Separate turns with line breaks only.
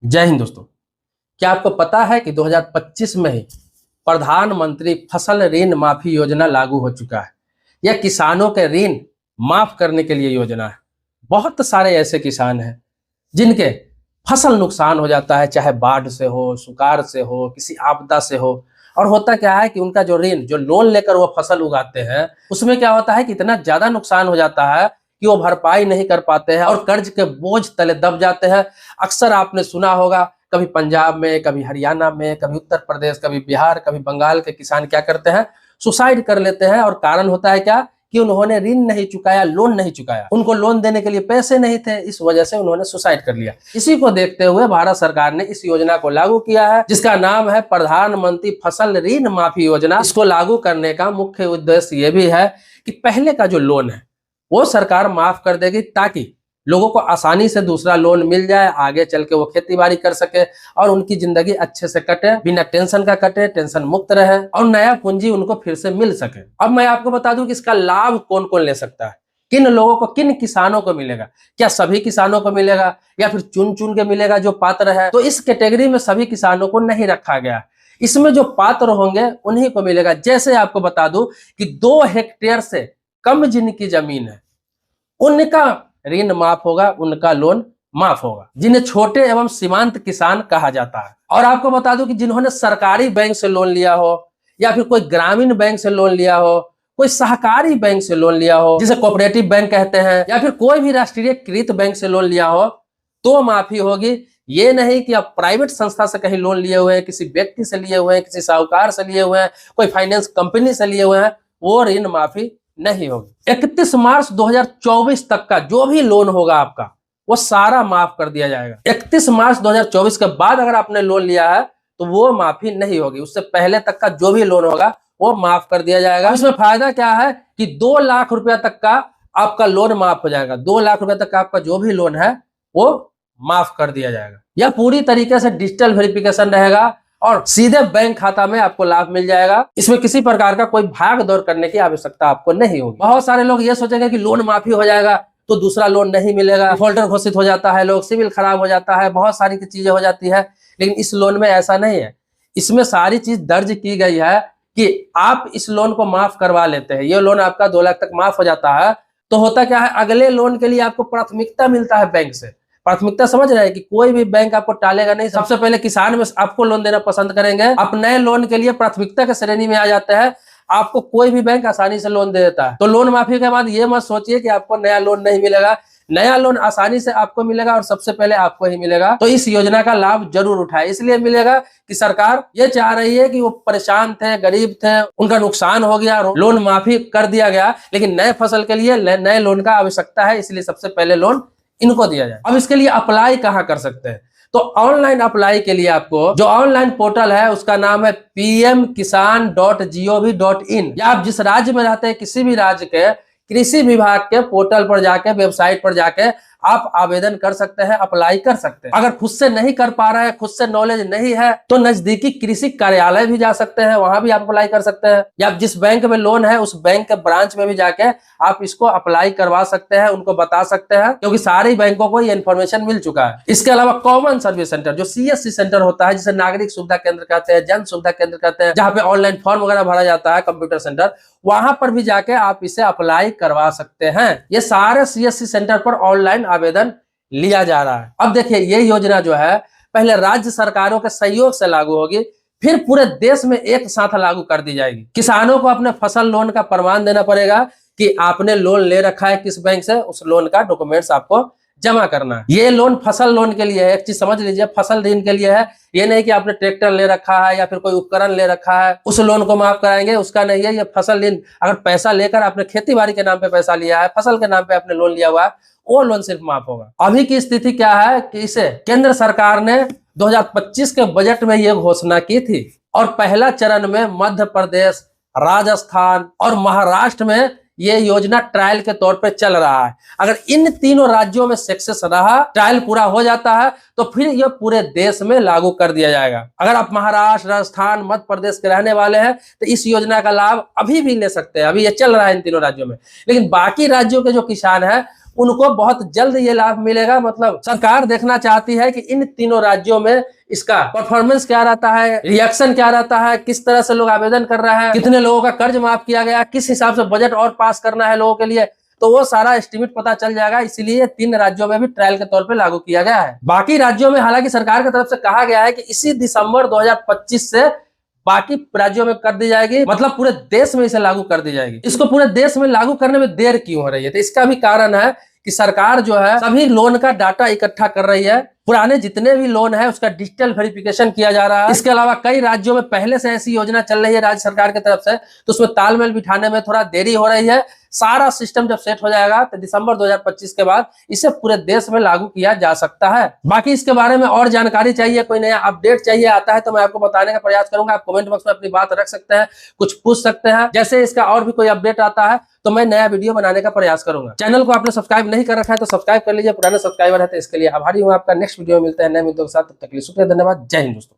जय हिंद दोस्तों। क्या आपको पता है कि 2025 में ही प्रधानमंत्री फसल ऋण माफी योजना लागू हो चुका है। यह किसानों के ऋण माफ करने के लिए योजना है। बहुत सारे ऐसे किसान हैं जिनके फसल नुकसान हो जाता है, चाहे बाढ़ से हो, सुखाड़ से हो, किसी आपदा से हो। और होता क्या है कि उनका जो ऋण, जो लोन लेकर वो फसल उगाते हैं, उसमें क्या होता है कि इतना ज्यादा नुकसान हो जाता है कि वो भरपाई नहीं कर पाते हैं और कर्ज के बोझ तले दब जाते हैं। अक्सर आपने सुना होगा, कभी पंजाब में, कभी हरियाणा में, कभी उत्तर प्रदेश, कभी बिहार, कभी बंगाल के किसान क्या करते हैं, सुसाइड कर लेते हैं। और कारण होता है क्या कि उन्होंने ऋण नहीं चुकाया, लोन नहीं चुकाया, उनको लोन देने के लिए पैसे नहीं थे, इस वजह से उन्होंने सुसाइड कर लिया। इसी को देखते हुए भारत सरकार ने इस योजना को लागू किया है, जिसका नाम है प्रधानमंत्री फसल ऋण माफी योजना। इसको लागू करने का मुख्य उद्देश्य ये भी है कि पहले का जो लोन है वो सरकार माफ कर देगी, ताकि लोगों को आसानी से दूसरा लोन मिल जाए, आगे चल के वो खेती बाड़ी कर सके और उनकी जिंदगी अच्छे से कटे, बिना टेंशन का कटे, टेंशन मुक्त रहे और नया पूंजी उनको फिर से मिल सके। अब मैं आपको बता दूं कि इसका लाभ कौन कौन ले सकता है, किन लोगों को, किन किसानों को मिलेगा। क्या सभी किसानों को मिलेगा या फिर चुन चुन के मिलेगा जो पात्र है? तो इस कैटेगरी में सभी किसानों को नहीं रखा गया। इसमें जो पात्र होंगे उन्हीं को मिलेगा। जैसे आपको बता दूं कि 2 हेक्टेयर से कम जिनकी जमीन है उनका ऋण माफ होगा, उनका लोन माफ होगा, जिन्हें छोटे एवं सीमांत किसान कहा जाता है। और आपको बता दूं कि जिन्होंने सरकारी बैंक से लोन लिया हो या फिर कोई ग्रामीण बैंक से लोन लिया हो, कोई सहकारी बैंक से लोन लिया हो जिसे कोऑपरेटिव बैंक कहते हैं, या फिर कोई भी राष्ट्रीयकृत बैंक से लोन लिया हो, तो माफी होगी। ये नहीं कि आप प्राइवेट संस्था से कहीं लोन लिए हुए हैं, किसी व्यक्ति से लिए हुए हैं, किसी साहूकार से लिए हुए हैं, कोई फाइनेंस कंपनी से लिए हुए हैं, वो ऋण माफी नहीं होगी। 31 मार्च 2024 तक का जो भी लोन होगा आपका, वो सारा माफ कर दिया जाएगा। 31 मार्च 2024 के बाद अगर आपने लोन लिया है तो वो माफी नहीं होगी। उससे पहले तक का जो भी लोन होगा वो माफ कर दिया जाएगा। इसमें फायदा क्या है कि 2 लाख रुपया तक का आपका लोन माफ हो जाएगा। 2 लाख रुपया तक का आपका जो भी लोन है वो माफ कर दिया जाएगा। यह पूरी तरीके से डिजिटल वेरिफिकेशन रहेगा और सीधे बैंक खाता में आपको लाभ मिल जाएगा। इसमें किसी प्रकार का कोई भाग दौड़ करने की आवश्यकता आपको नहीं होगी। बहुत सारे लोग ये सोचेंगे कि लोन माफी हो जाएगा तो दूसरा लोन नहीं मिलेगा, डिफॉल्टर घोषित हो जाता है, लोग सिविल खराब हो जाता है, बहुत सारी चीजें हो जाती है। लेकिन इस लोन में ऐसा नहीं है। इसमें सारी चीज दर्ज की गई है कि आप इस लोन को माफ करवा लेते हैं, ये लोन आपका 2 लाख तक माफ हो जाता है, तो होता क्या है, अगले लोन के लिए आपको प्राथमिकता मिलता है बैंक से। प्राथमिकता समझ रहे हैं कि कोई भी बैंक आपको टालेगा नहीं। सबसे पहले किसान में आपको लोन देना पसंद करेंगे। आप नए लोन के लिए प्राथमिकता के श्रेणी में आ जाते हैं, आपको कोई भी बैंक आसानी से लोन दे देता है। तो लोन माफी के बाद ये मत सोचिए कि आपको नया लोन नहीं मिलेगा। नया लोन आसानी से आपको मिलेगा और सबसे पहले आपको ही मिलेगा। तो इस योजना का लाभ जरूर उठाए। इसलिए मिलेगा कि सरकार ये चाह रही है कि वो परेशान थे, गरीब थे, उनका नुकसान हो गया, लोन माफी कर दिया गया, लेकिन नए फसल के लिए नए लोन का आवश्यकता है, इसलिए सबसे पहले लोन इनको दिया जाए। अब इसके लिए अप्लाई कहाँ कर सकते हैं? तो ऑनलाइन अप्लाई के लिए आपको जो ऑनलाइन पोर्टल है उसका नाम है pmkisan.gov.in, या आप जिस राज्य में रहते हैं किसी भी राज्य के कृषि विभाग के पोर्टल पर जाके, वेबसाइट पर जाके आप आवेदन कर सकते हैं, अप्लाई कर सकते हैं। अगर खुद से नहीं कर पा रहे हैं, खुद से नॉलेज नहीं है, तो नजदीकी कृषि कार्यालय भी जा सकते हैं, वहां भी आप अप्लाई कर सकते हैं। या जिस बैंक में लोन है उस बैंक के ब्रांच में भी जाके आप इसको अप्लाई करवा सकते हैं, उनको बता सकते हैं, क्योंकि सारे बैंकों को ये इन्फॉर्मेशन मिल चुका है। इसके अलावा कॉमन सर्विस सेंटर, जो CSC सेंटर होता है, जिसे नागरिक सुविधा केंद्र कहते हैं, जन सुविधा केंद्र कहते हैं, जहाँ पे ऑनलाइन फॉर्म वगैरह भरा जाता है, कंप्यूटर सेंटर, वहां पर भी जाके आप इसे अप्लाई करवा सकते हैं। ये सारे CSC सेंटर पर ऑनलाइन आवेदन लिया जा रहा है। अब देखिए, ये योजना जो है पहले राज्य सरकारों के सहयोग से लागू होगी, फिर पूरे देश में एक साथ लागू कर दी जाएगी। किसानों को अपने फसल लोन का प्रमाण देना पड़ेगा कि आपने लोन ले रखा है किस बैंक से, उस लोन का डॉक्यूमेंट्स आपको जमा करना है। ये लोन फसल लोन के लिए है, एक चीज समझ लीजिए, फसल ऋण के लिए है। ये नहीं कि आपने ट्रैक्टर ले रखा है या फिर कोई उपकरण ले रखा है उस लोन को माफ कराएंगे, उसका नहीं है। ये फसल ऋण, अगर पैसा लेकर आपने खेती बाड़ी के नाम पे पैसा लिया है, फसल के नाम पे आपने लोन लिया हुआ है, वो लोन सिर्फ माफ होगा। अभी की स्थिति क्या है कि इसे केंद्र सरकार ने 2025 के बजट में ये घोषणा की थी और पहला चरण में मध्य प्रदेश, राजस्थान और महाराष्ट्र में ये योजना ट्रायल के तौर पे चल रहा है। अगर इन तीनों राज्यों में सक्सेस रहा, ट्रायल पूरा हो जाता है, तो फिर ये पूरे देश में लागू कर दिया जाएगा। अगर आप महाराष्ट्र, राजस्थान, मध्य प्रदेश के रहने वाले हैं तो इस योजना का लाभ अभी भी ले सकते हैं। अभी ये चल रहा है इन तीनों राज्यों में। लेकिन बाकी राज्यों के जो किसान हैं उनको बहुत जल्द ये लाभ मिलेगा। मतलब सरकार देखना चाहती है कि इन तीनों राज्यों में इसका परफॉर्मेंस क्या रहता है, रिएक्शन क्या रहता है, किस तरह से लोग आवेदन कर रहे हैं, कितने लोगों का कर्ज माफ किया गया, किस हिसाब से बजट और पास करना है लोगों के लिए, तो वो सारा एस्टिमेट पता चल जाएगा। इसीलिए 3 राज्यों में भी ट्रायल के तौर पे लागू किया गया है। बाकी राज्यों में हालांकि सरकार की तरफ से कहा गया है कि इसी दिसंबर 2025 से बाकी राज्यों में कर दी जाएगी, मतलब पूरे देश में इसे लागू कर दी जाएगी। इसको पूरे देश में लागू करने में देर क्यों हो रही है? तो इसका भी कारण है कि सरकार जो है सभी लोन का डाटा इकट्ठा कर रही है, पुराने जितने भी लोन है उसका डिजिटल वेरिफिकेशन किया जा रहा है। इसके अलावा कई राज्यों में पहले से ऐसी योजना चल रही है राज्य सरकार की तरफ से, तो उसमें तालमेल बिठाने में थोड़ा देरी हो रही है। सारा सिस्टम जब सेट हो जाएगा तो दिसंबर 2025 के बाद इसे पूरे देश में लागू किया जा सकता है। बाकी इसके बारे में और जानकारी चाहिए, कोई नया अपडेट चाहिए आता है तो मैं आपको बताने का प्रयास करूंगा। आप कमेंट बॉक्स में अपनी बात रख सकते हैं, कुछ पूछ सकते हैं। जैसे इसका और भी कोई अपडेट आता है तो मैं नया वीडियो बनाने का प्रयास करूंगा। चैनल को आपने सब्सक्राइब नहीं कर रखा है तो सब्सक्राइब कर लीजिए, पुराने सब्सक्राइबर है तो इसके लिए आभारी हूं आपका। नेक्स्ट वीडियो में मिलते हैं नए मुद्दों के साथ, तब तक के लिए शुक्रिया, धन्यवाद, जय हिंद दोस्तों।